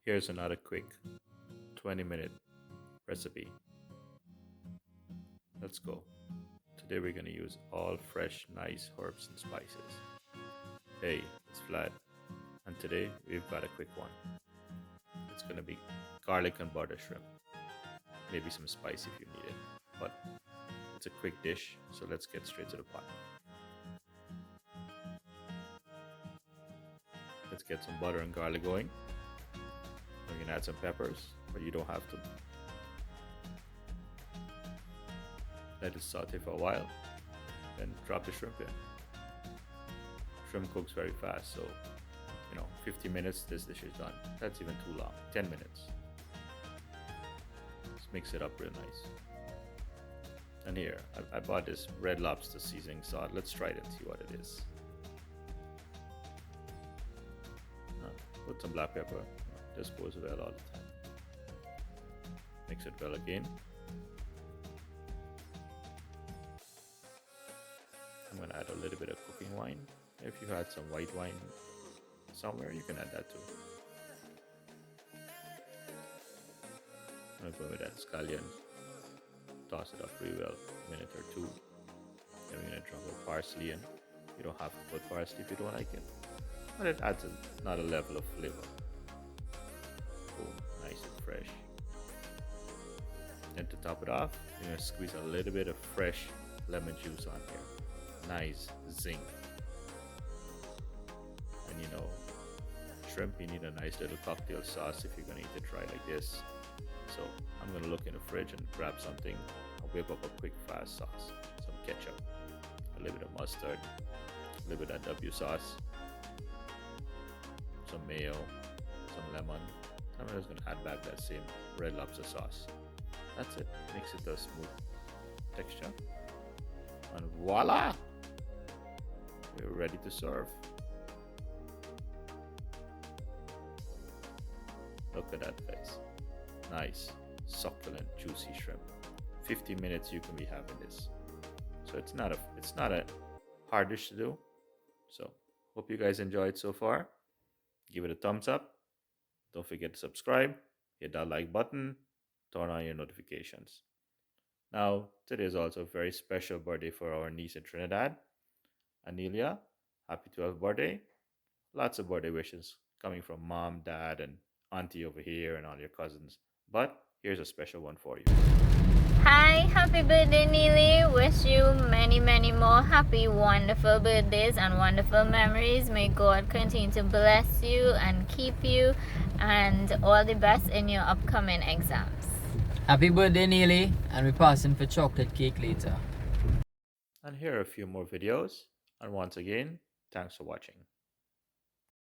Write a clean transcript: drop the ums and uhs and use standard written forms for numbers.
Here's another quick 20-minute recipe. Let's go. Today we're going to use all fresh, nice herbs and spices. Hey, it's Vlad, and today we've got a quick one. It's going to be garlic and butter shrimp. Maybe some spice if you need it, but it's a quick dish, so let's get straight to the pot. Let's get some butter and garlic going. We can add some peppers, but you don't have to. Let it saute for a while, then drop the shrimp in. Shrimp cooks very fast, so 50 minutes this dish is done. That's even too long. 10 minutes. Let's mix it up real nice. And here, I bought this red lobster seasoning sauce. Let's try it and see what it is. Put some black pepper. This goes well all the time. Mix it well again. I'm going to add a little bit of cooking wine. If you had some white wine somewhere, you can add that too. I'm going to go with that scallions. Toss it up pretty well, a minute or two. Then we're going to drop a parsley in. You don't have to put parsley if you don't like it, but it adds another level of flavor. Boom, nice and fresh. And to top it off, you're going to squeeze a little bit of fresh lemon juice on here. Nice zing. And shrimp, you need a nice little cocktail sauce if you're going to eat it dry like this. So I'm going to look in the fridge and grab something. I'll whip up a quick fast sauce. Some ketchup, a little bit of mustard, a little bit of W sauce, some mayo, some lemon. I'm just going to add back that same red lobster sauce. That's it. Mix it to a smooth texture. And voila! We're ready to serve. Look at that, guys. Nice, succulent, juicy shrimp. 50 minutes you can be having this. So it's not a hard dish to do. So hope you guys enjoyed so far. Give it a thumbs up. Don't forget to subscribe. Hit that like button. Turn on your notifications. Now, today is also a very special birthday for our niece in Trinidad, Anelia. Happy 12th birthday. Lots of birthday wishes coming from mom, dad, and auntie over here and all your cousins. But here's a special one for you. Hi, happy birthday, Neely. Wish you many, many more happy, wonderful birthdays and wonderful memories. May God continue to bless you and keep you, and all the best in your upcoming exams. Happy birthday, Neely, and we're passing for chocolate cake later. And here are a few more videos. And once again, thanks for watching.